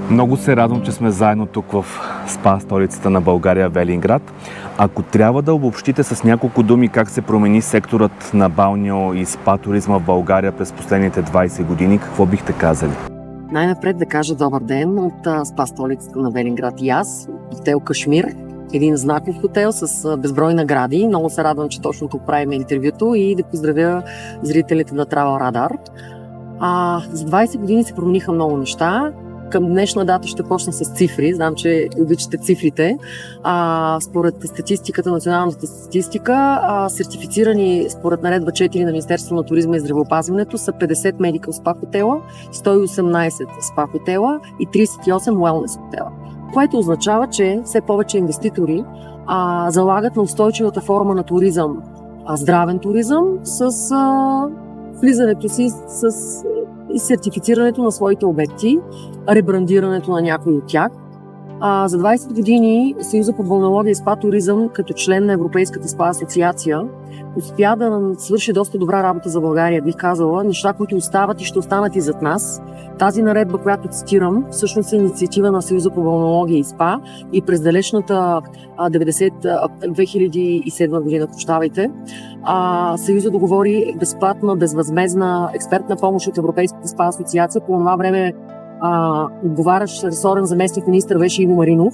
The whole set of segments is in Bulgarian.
Много се радвам, че сме заедно тук в СПА, столицата на България, Велинград. Ако трябва да обобщите с няколко думи как се промени секторът на балнео и СПА туризма в България през последните 20 години, какво бихте казали? Най-напред да кажа добър ден от СПА, столицата на Велинград и аз, хотел Кашмир, един знаков хотел с безброй награди. Много се радвам, че точно тук правим интервюто и да поздравя зрителите на Travel Radar. За 20 години се промениха много неща. Към днешна дата ще почна с цифри. Знам, че обичате цифрите. Според статистиката, националната статистика, сертифицирани според наредба 4 на Министерството на туризма и здравеопазването са 50 медикал спа хотела, 118 спа хотела и 38 уелнес хотела. Което означава, че все повече инвеститори залагат на устойчивата форма на туризъм, здравен туризъм, с влизането си и сертифицирането на своите обекти, ребрандирането на някои от тях. За 20 години Съюза по балнеология и спа туризъм, като член на Европейската спа асоциация, успя да свърши доста добра работа за България, бих казала, неща, които остават и ще останат и зад нас. Тази наредба, която цитирам, всъщност е инициатива на Съюза по балнеология и спа и през далечната 2007 година, Съюза договори безплатна, безвъзмездна експертна помощ от Европейската спа асоциация. По това време отговарящ ресорен заместник министър беше Иво Маринов.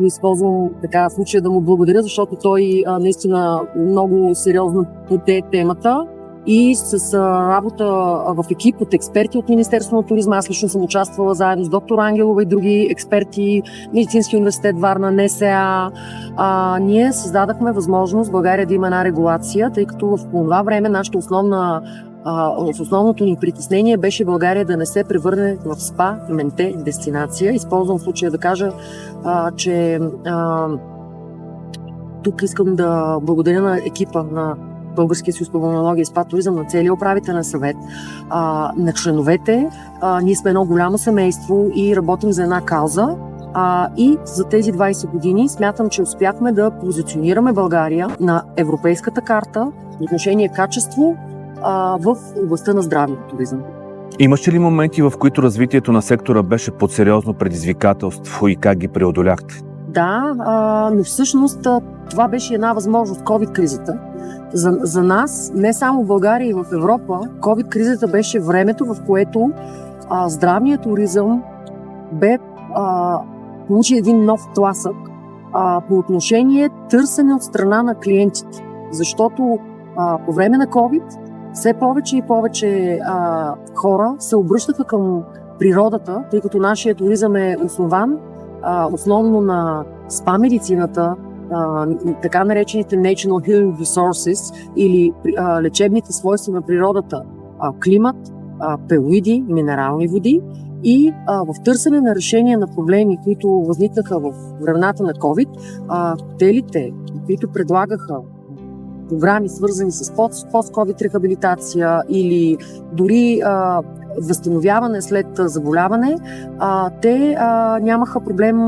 И използвам случая да му благодаря, защото той наистина много сериозно поде темата и с работа в екип от експерти от Министерството на туризма. Аз лично съм участвала заедно с доктор Ангелова и други експерти, Медицински университет Варна, НСА. Ние създадахме възможност България да има една регулация, тъй като в това време нашата основното ни притеснение беше България да не се превърне в спа, менте дестинация. Използвам случая да кажа, че тук искам да благодаря на екипа на Българския съюз по балнеология и спа туризъм, на целия управителен съвет, на членовете. Ние сме едно голямо семейство и работим за една кауза. И за тези 20 години смятам, че успяхме да позиционираме България на европейската карта в отношение качество в областта на здравния туризъм. Имаше ли моменти, в които развитието на сектора беше под сериозно предизвикателство и как ги преодоляхте? Да, но всъщност това беше една възможност, COVID-кризата. За нас, не само в България и в Европа, COVID-кризата беше времето, в което здравният туризъм получи един нов тласък по отношение търсене от страна на клиентите. Защото по време на COVID все повече и повече хора се обръщаха към природата, тъй като нашия туризъм е основан основно на спа медицината, така наречените National Healing Resources или лечебните свойства на природата, климат, пелоиди, минерални води и в търсене на решение на проблеми, които възникнаха в времената на COVID, хотелите, които предлагаха програми, свързани с пост-ковид рехабилитация или дори възстановяване след заболяване, те нямаха проблем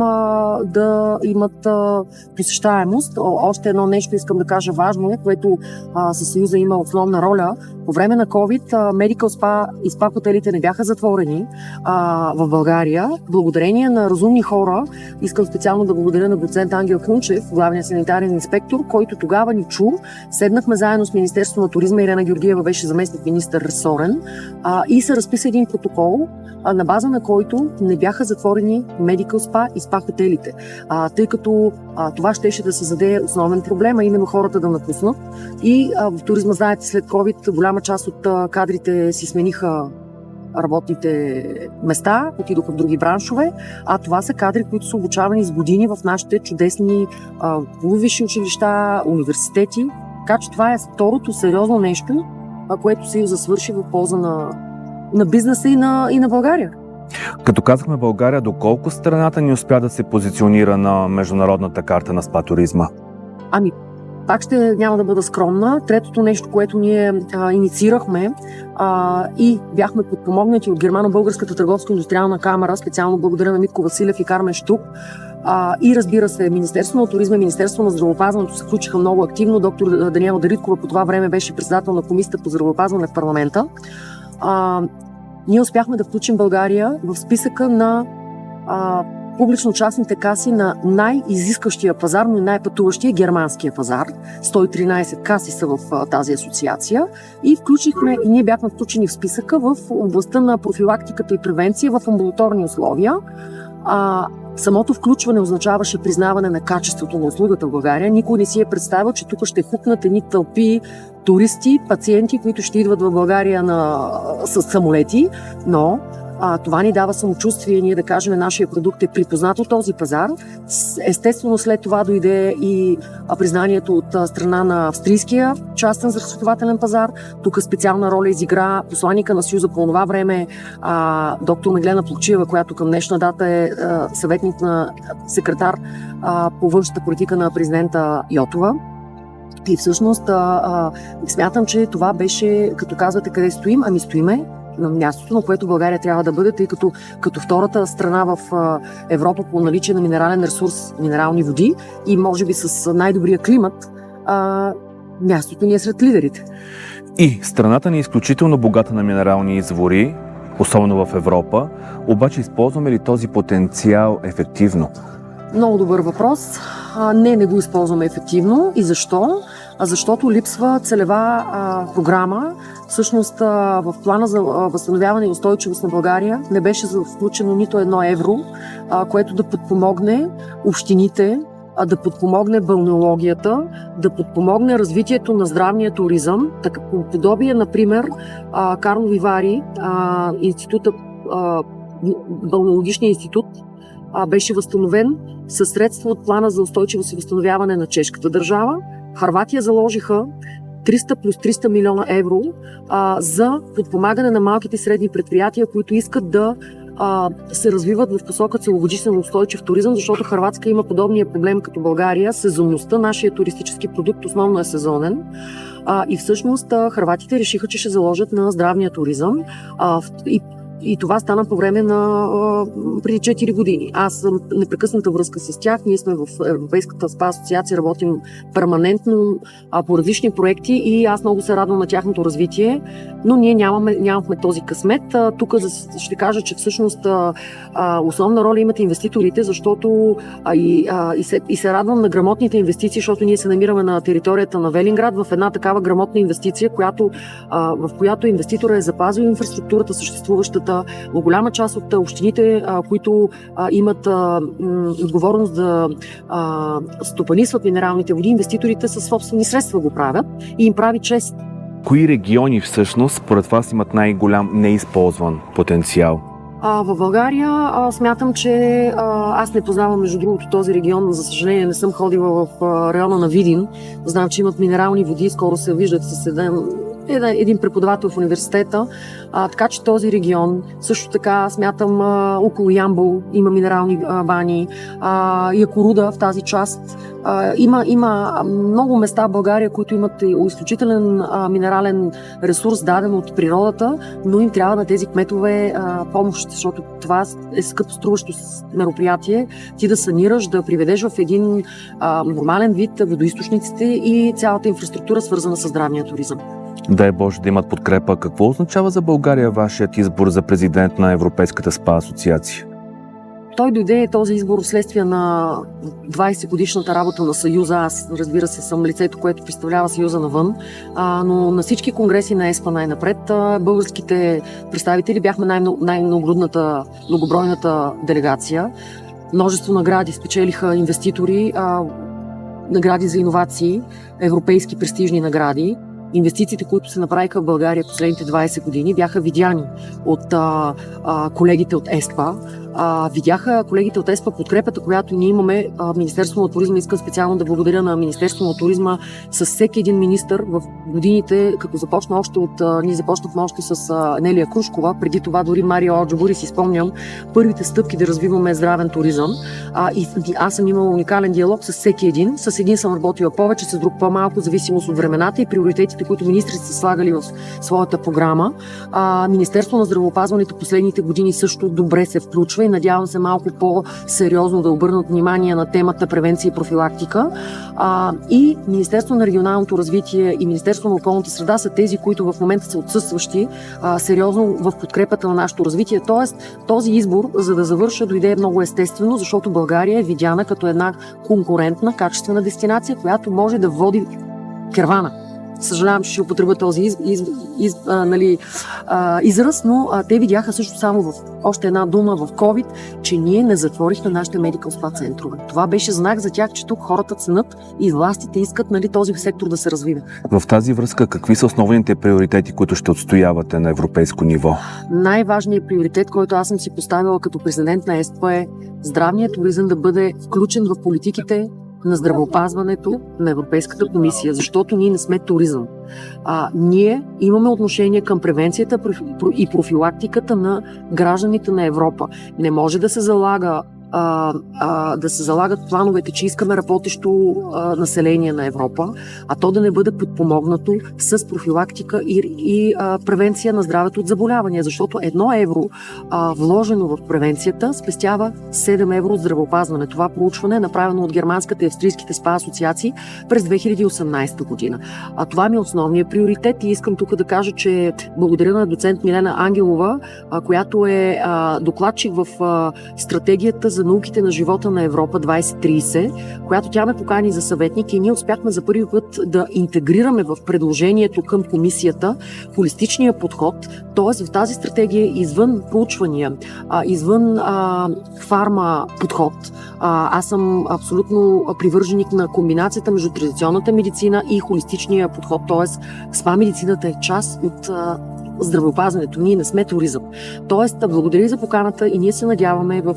да имат посещаемост. Още едно нещо искам да кажа важно е, което със Съюза има основна роля. По време на COVID медикал спа и спа хотелите не бяха затворени в България. Благодарение на разумни хора, искам специално да благодаря на доцент Ангел Кунчев, главният санитарен инспектор, който тогава ни чу. Седнахме заедно с Министерството на туризма, Ирена Георгиева беше заместник министър ресорен, и се разписа един протокол, на база на който не бяха затворени медикал спа и спа хотелите. Тъй като това щеше да създаде основен проблем, а именно хората да напуснат. И в туризма, знаете, след COVID голяма част от кадрите си смениха работните места, отидоха в други браншове, а това са кадри, които са обучавани с години в нашите чудесни висши училища, университети. Така че това е второто сериозно нещо, което Съюза свърши в полза на бизнеса и на България. Като казахме България, доколко страната ни успя да се позиционира на международната карта на спа туризма? Пак няма да бъда скромна. Третото нещо, което ние инициирахме и бяхме подпомогнати от Германо-Българската търговско-индустриална камара, специално благодаря на Митко Василев и Кармен Штук, и разбира се, Министерството на туризма и Министерството на здравеопазването се включиха много активно. Доктор Даниела Дариткова по това време беше председател на Комисията по здравеопазване в парламента. Ние успяхме да включим България в списъка на публично-частните каси на най-изискващия пазар, но и най-пътуващия германския пазар. 113 каси са в тази асоциация и ние бяхме включени в списъка в областта на профилактиката и превенция в амбулаторни условия. Самото включване означаваше признаване на качеството на услугата в България. Никой не си е представил, че тук ще хукнат едни тълпи туристи, пациенти, които ще идват в България с самолети, но това ни дава самочувствие, ние да кажем, нашия продукт е припознат от този пазар. Естествено, след това дойде и признанието от страна на австрийския частен застрахователен пазар. Тук специална роля изигра посланника на Съюза по това време, доктор Меглена Плугчиева, която към днешна дата е съветник на секретар по външната политика на президента Йотова. И всъщност смятам, че това беше, като казвате къде стоим, стоиме на мястото, на което България трябва да бъде, тъй като втората страна в Европа по наличие на минерален ресурс, минерални води и може би с най-добрия климат, мястото ни е сред лидерите. И страната ни е изключително богата на минерални извори, особено в Европа, обаче използваме ли този потенциал ефективно? Много добър въпрос. Не го използваме ефективно. И защо? Защото липсва целева програма. Всъщност в плана за възстановяване и устойчивост на България не беше включено нито едно евро, което да подпомогне общините, да подпомогне балнеологията, да подпомогне развитието на здравния туризъм. Така подобие, например, Карлови Вари, балнеологичния институт, беше възстановен със средства от плана за устойчивост и възстановяване на чешката държава. Хърватия заложиха 300 плюс 300 милиона евро за подпомагане на малките и средни предприятия, които искат да се развиват в посока целогодишен устойчив туризъм, защото Хърватска има подобния проблем като България. Сезонността, нашия туристически продукт основно е сезонен. И всъщност хърватите решиха, че ще заложат на здравния туризъм. И това стана по време на преди 4 години. Аз съм непрекъсната връзка с тях. Ние сме в Европейската СПА асоциация, работим перманентно по различни проекти и аз много се радвам на тяхното развитие, но ние нямахме този късмет. Тук ще кажа, че всъщност основна роля имат инвеститорите, защото и се радвам на грамотните инвестиции, защото ние се намираме на територията на Велинград в една такава грамотна инвестиция, в която инвеститора е запазил инфраструктурата, съществуващата. В голяма част от общините, които имат отговорност да стопанисват минералните води, инвеститорите със собствени средства го правят и им прави чест. Кои региони всъщност според вас имат най-голям неизползван потенциал? В България смятам, че аз не познавам, между другото, този регион. За съжаление, не съм ходила в района на Видин. Знам, че имат минерални води. Скоро се виждат с един преподавател в университета. Така че този регион, също така смятам около Ямбол има минерални бани, Якоруда в тази част. Има много места в България, които имат изключителен минерален ресурс, даден от природата, но им трябва на тези кметове помощ, защото това е скъпоструващо мероприятие. Ти да санираш, да приведеш в един нормален вид водоизточниците и цялата инфраструктура, свързана с здравния туризъм. Дай Боже да имат подкрепа. Какво означава за България вашият избор за президент на Европейската СПА асоциация? Той дойде този избор вследствие на 20 годишната работа на Съюза. Аз, разбира се, съм лицето, което представлява Съюза навън, но на всички конгреси на ЕСПА най-напред българските представители бяхме многобройната делегация. Множество награди спечелиха инвеститори, награди за иновации, европейски престижни награди. Инвестициите, които се направиха в България последните 20 години, бяха видяни от колегите от ЕСПА. Видяха колегите от ЕСПА подкрепата, която ние имаме. Министерството на туризма, искам специално да благодаря на Министерството на туризма с всеки един министър в годините, като ние започнахме още с Нелия Крушкова, преди това дори Марио Алджабури, си спомням, първите стъпки да развиваме здравен туризъм. И аз съм имала уникален диалог с всеки един. С един съм работила повече, с друг по-малко, зависимост от времената и приоритетите, които министрите са слагали в своята програма. Министерство на здравеопазването последните години също добре се включва и надявам се малко по-сериозно да обърнат внимание на темата превенция и профилактика. И Министерство на регионалното развитие и Министерство на околната среда са тези, които в момента са отсъстващи сериозно в подкрепата на нашето развитие. Тоест, този избор, за да завърша, дойде много естествено, защото България е видяна като една конкурентна, качествена дестинация, която може да води кервана. Съжалявам, че ще употребя този израз, но те видяха също само в още една дума в COVID, че ние не затворихме нашите медикал спа центрове. Това беше знак за тях, че тук хората ценят и властите искат този сектор да се развива. В тази връзка, какви са основните приоритети, които ще отстоявате на европейско ниво? Най-важният приоритет, който аз съм си поставила като президент на ЕСПА е здравният туризъм да бъде включен в политиките на здравеопазването на Европейската комисия, защото ние не сме туризъм. Ние имаме отношение към превенцията и профилактиката на гражданите на Европа. Не може да се залагат плановете, че искаме работещо население на Европа, а то да не бъде подпомогнато с профилактика и превенция на здравето от заболявания, защото 1 евро вложено в превенцията спестява 7 евро от здравеопазване. Това проучване е направено от германската и австрийските спа асоциации през 2018 година. Това ми е основният приоритет и искам тук да кажа, че благодаря на доцент Милена Ангелова, която е докладчик в стратегията за науките на живота на Европа 2030, която тя ме покани за съветник и ние успяхме за първи път да интегрираме в предложението към комисията холистичния подход, т.е. в тази стратегия извън проучвания, извън фарма подход. Аз съм абсолютно привърженик на комбинацията между традиционната медицина и холистичния подход, т.е. спа медицината е част от здравеопазването. Ние не сме туризъм. Тоест, благодаря за поканата и ние се надяваме в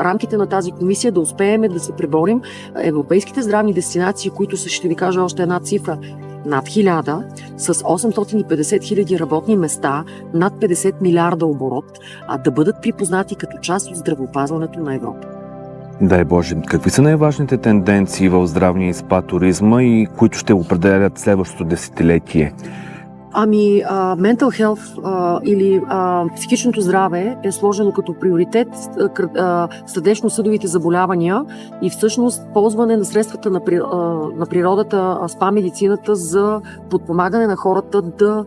рамките на тази комисия да успеем да се преборим европейските здравни дестинации, които са, ще ви кажа още една цифра, над 1000, с 850 хиляди работни места, над 50 милиарда оборот, да бъдат припознати като част от здравеопазването на Европа. Дай Боже, какви са най-важните тенденции в здравния и спа туризма и които ще определят следващото десетилетие? Mental health или психичното здраве е сложено като приоритет, сърдечно-съдовите заболявания и всъщност ползване на средствата на природата, спа медицината за подпомагане на хората да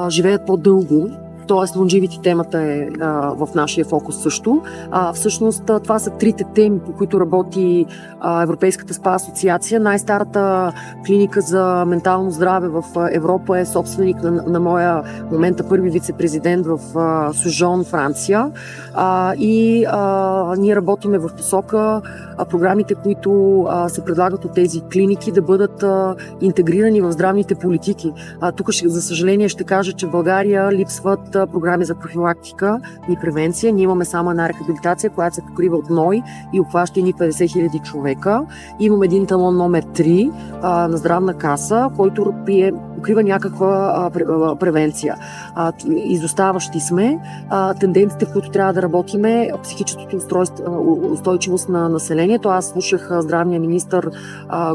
живеят по-дълго. Тоест, longevity темата е в нашия фокус също. Всъщност, това са трите теми, по които работи Европейската спа асоциация. Най-старата клиника за ментално здраве в Европа е собственик на моя момента първи вице-президент в Сужон, Франция. Ние работиме в посока програмите, които се предлагат от тези клиники, да бъдат интегрирани в здравните политики. Тук, за съжаление, ще кажа, че в България липсват програми за профилактика и превенция. Ние имаме само една рехабилитация, която се покрива от НОИ и обхваща ни 50 хиляди човека. Имаме един талон номер 3 на здравна каса, който покрива някаква превенция. Изоставащи сме. Тенденциите, в които трябва да работим е психическото устойчивост на населението. Аз слушах здравния министър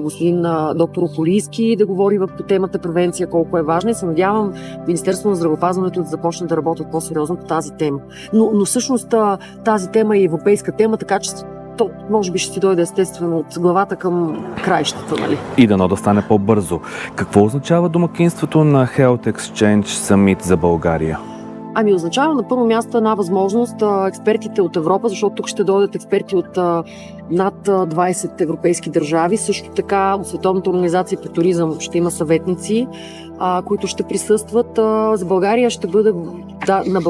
господин доктор Околийски да говори по темата превенция, колко е важна и се надявам Министерството на здравеопазването да започне да работят по-сериозно по тази тема. Но всъщност тази тема е европейска тема, така че то може би ще си дойде естествено от главата към краищата, нали? И дано да стане по-бързо. Какво означава домакинството на Health Exchange Summit за България? Означава на първо място една възможност експертите от Европа, защото тук ще дойдат експерти от над 20 европейски държави. Също така от Световната организация по туризъм ще има съветници, които ще присъстват. За България ще бъде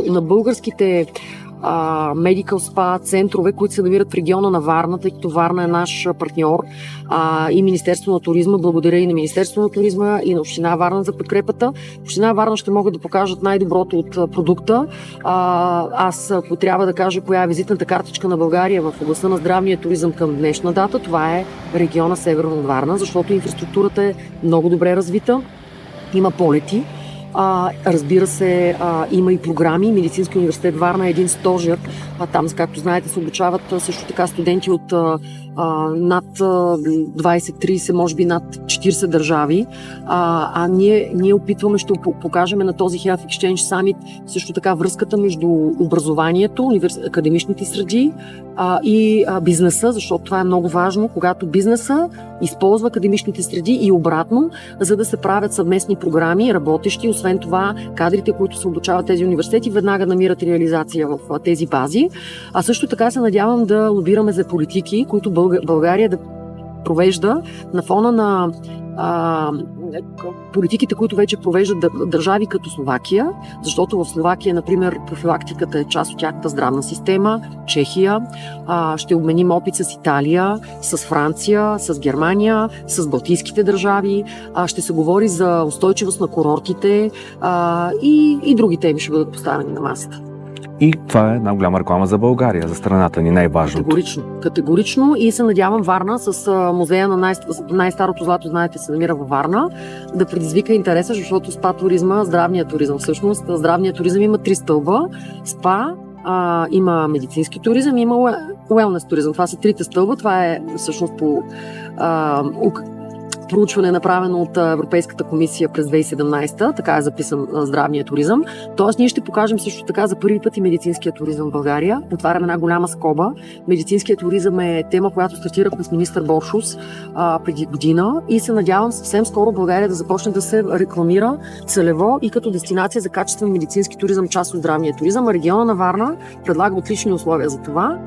на българските медикал спа центрове, които се намират в региона на Варна, тъй като Варна е наш партньор, и Министерство на туризма. Благодаря и на Министерство на туризма и на Община Варна за подкрепата. Община Варна ще могат да покажат най-доброто от продукта. Аз, ако трябва да кажа коя е визитната картичка на България в областта на здравния туризъм към днешна дата, това е региона северно от Варна, защото инфраструктурата е много добре развита, има полети. Разбира се, има и програми. Медицински университет Варна е един стожер. Там, както знаете, се обучават също така студенти от над 20-30, може би над 40 държави. Ние опитваме, ще покажем на този Health Exchange Summit също така връзката между образованието, академичните среди и бизнеса, защото това е много важно, когато бизнеса използва академичните среди и обратно, за да се правят съвместни програми, работещи. Освен това, кадрите, които се обучават тези университети, веднага намират реализация в тези бази. Също така се надявам да лобираме за политики, които България да провежда на фона на политиките, които вече провеждат държави като Словакия, защото в Словакия, например, профилактиката е част от тяхната здравна система, Чехия, ще обменим опит с Италия, с Франция, с Германия, с балтийските държави, ще се говори за устойчивост на курортите и други теми ще бъдат поставени на масата. И това е една голяма реклама за България, за страната ни, най-важното. Категорично и се надявам Варна с музея на най-старото злато, знаете, се намира във Варна, да предизвика интереса, защото спа туризма, здравният туризъм. Всъщност, здравният туризъм има 3 стълба. Спа, има медицински туризъм, има уелнес туризъм. Това са 3 стълба. Това е всъщност по проучване, направено от Европейската комисия през 2017, така е записан здравния туризъм. Тоест, ние ще покажем също така за първи път и медицинския туризъм в България. Отваряме една голяма скоба. Медицинският туризъм е тема, която стартирахме с министър Боршус преди година и се надявам съвсем скоро България да започне да се рекламира целево и като дестинация за качествен медицински туризъм, част от здравния туризъм. Региона на Варна предлага отлични условия за това.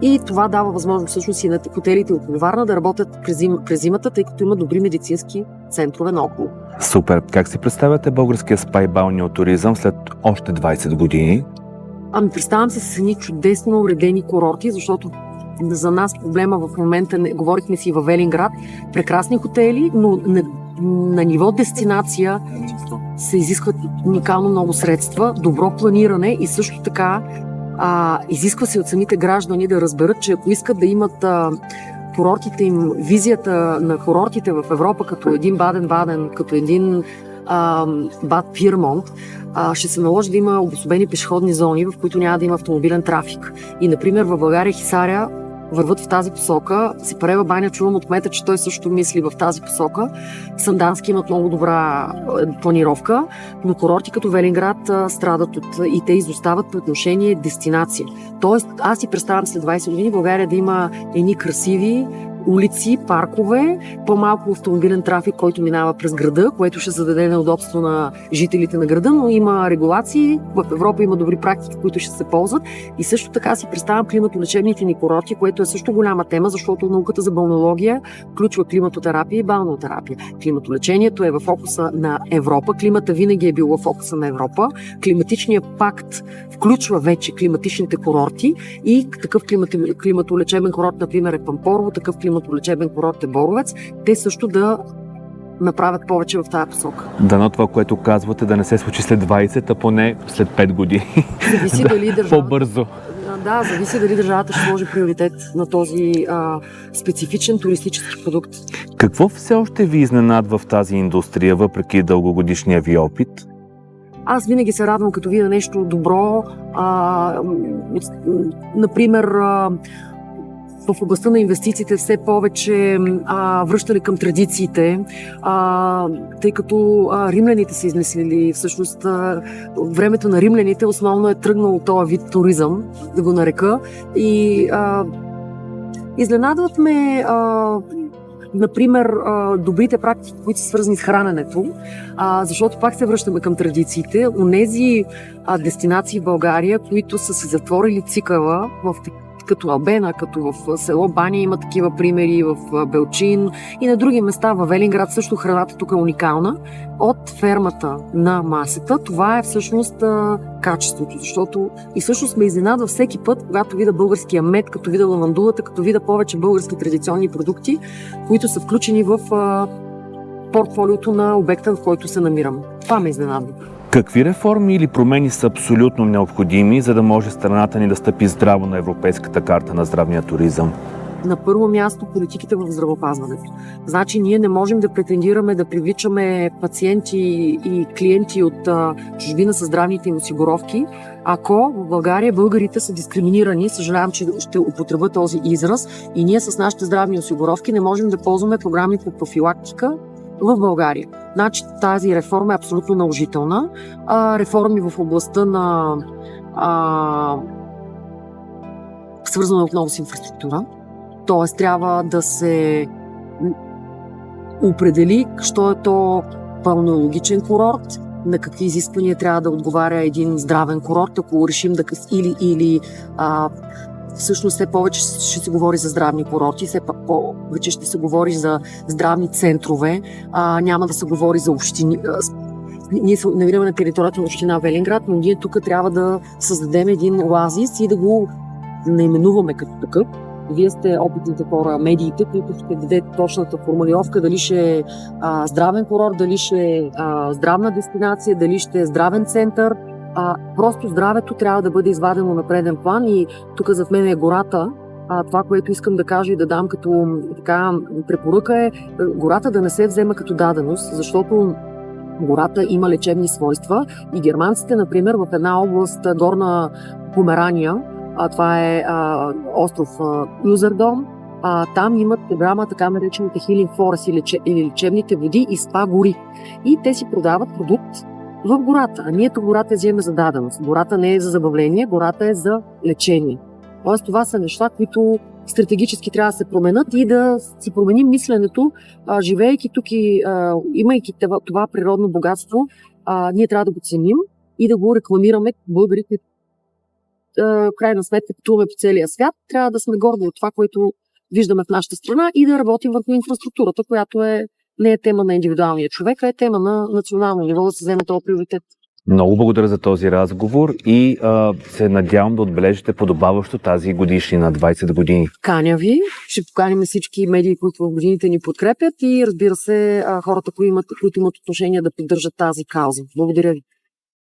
И това дава възможност всъщност и на хотелите около Варна да работят през зимата, тъй като има добри медицински центрове наоколо. Супер! Как си представяте българския спа и балнеотуризъм след още 20 години? Представям се с едни чудесно уредени курорти, защото за нас проблема в момента, говорихме си във Велинград, прекрасни хотели, но на ниво дестинация се изискват уникално много средства, добро планиране и също така изисква се от самите граждани да разберат, че ако искат да имат курортите им, визията на курортите в Европа като един Баден-Баден, като един Бад Пирмонт, ще се наложи да има обособени пешеходни зони, в които няма да има автомобилен трафик. И, например, в България Хисаря върват в тази посока. Сипарева баня чувам от кмета, че той също мисли в тази посока. Сандански имат много добра планировка, но курорти като Велинград страдат и те изостават по отношение дестинация. Тоест, аз си представям след 20 години България да има едни красиви улици, паркове, по-малко автомобилен трафик, който минава през града, което ще зададе неудобство на жителите на града, но има регулации. В Европа има добри практики, които ще се ползват. И също така си представям климатолечебните ни курорти, което е също голяма тема, защото науката за балнеология включва климатотерапия и балнеотерапия. Климатолечението е в фокуса на Европа. Климата винаги е бил в фокуса на Европа. Климатичният пакт включва вече климатичните курорти и такъв климатолечебен курорт, например, е Пампорово, такъв климатолечебен курорт е Боровец, те също да направят повече в тази посока. Дано това, което казвате, да не се случи след 20, а поне след 5 години. Зависи дали държавата... По-бързо. Да, зависи дали държавата ще сложи приоритет на този специфичен туристически продукт. Какво все още ви изненадва в тази индустрия, въпреки дългогодишния ви опит? Аз винаги се радвам, като видя нещо добро. Например, в областта на инвестициите все повече връщане към традициите, тъй като римляните са измислили, всъщност времето на римляните основно е тръгнало този вид туризъм, да го нарека. И изненадват ме например, добрите практики, които са свързани с храненето, защото пак се връщаме към традициите. Онези дестинации в България, които са се затворили цикъла като Албена, като в село Баня има такива примери, в Белчин и на други места, в Велинград също храната тук е уникална. От фермата на масата, това е всъщност качеството, защото и всъщност ме изненадва всеки път, когато видя българския мед, като видя лавандулата, като видя повече български традиционни продукти, които са включени в портфолиото на обекта, в който се намирам. Това ме изненадва. Какви реформи или промени са абсолютно необходими, за да може страната ни да стъпи здраво на европейската карта на здравния туризъм? на първо място политиките в здравеопазването. Значи ние не можем да претендираме да привличаме пациенти и клиенти от чужбина със здравните им осигуровки, ако в България българите са дискриминирани, съжалявам, че ще употребя този израз, и ние с нашите здравни осигуровки не можем да ползваме програми по профилактика в България. Значи тази реформа е абсолютно наложителна. Реформи в областта на свързана отново с инфраструктура. Т.е. трябва да се определи, що е то балнеологичен курорт, на какви изисквания трябва да отговаря един здравен курорт, ако решим да всъщност все повече ще се говори за здравни курорти, все повече ще се говори за здравни центрове, няма да се говори за общини. Ние се намираме на територията на община Велинград, но ние тук трябва да създадем един оазис и да го наименуваме като такъв. Вие сте опитните хора, медиите, които ще дадете точната формулировка, дали ще е здравен курорт, дали ще е здравна дестинация, дали ще е здравен център. Просто здравето трябва да бъде извадено на преден план и тук зад мен е гората. Това, което искам да кажа и да дам като препоръка е гората да не се взема като даденост, защото гората има лечебни свойства и германците, например, в една област Горна Померания, това е остров Юзердом, там имат програма така наречените Healing Forest или лечебните води и спа гори. И те си продават продукт в гората. А ние тук гората вземе за даденост. Гората не е за забавление, гората е за лечение. Тоест това са неща, които стратегически трябва да се променят и да си променим мисленето, живеейки тук и имайки това природно богатство, ние трябва да го ценим и да го рекламираме българи, които в крайна сметка пътуваме по целия свят. Трябва да сме горди от това, което виждаме в нашата страна и да работим върху инфраструктурата, която не е тема на индивидуалния човек, а е тема на национално ниво да се вземе този приоритет. Много благодаря за този разговор и се надявам да отбележите подобаващо тази годишнина 20 години. Каня ви, ще поканим всички медии, които в годините ни подкрепят и разбира се хората, които имат отношение да поддържат тази кауза. Благодаря ви.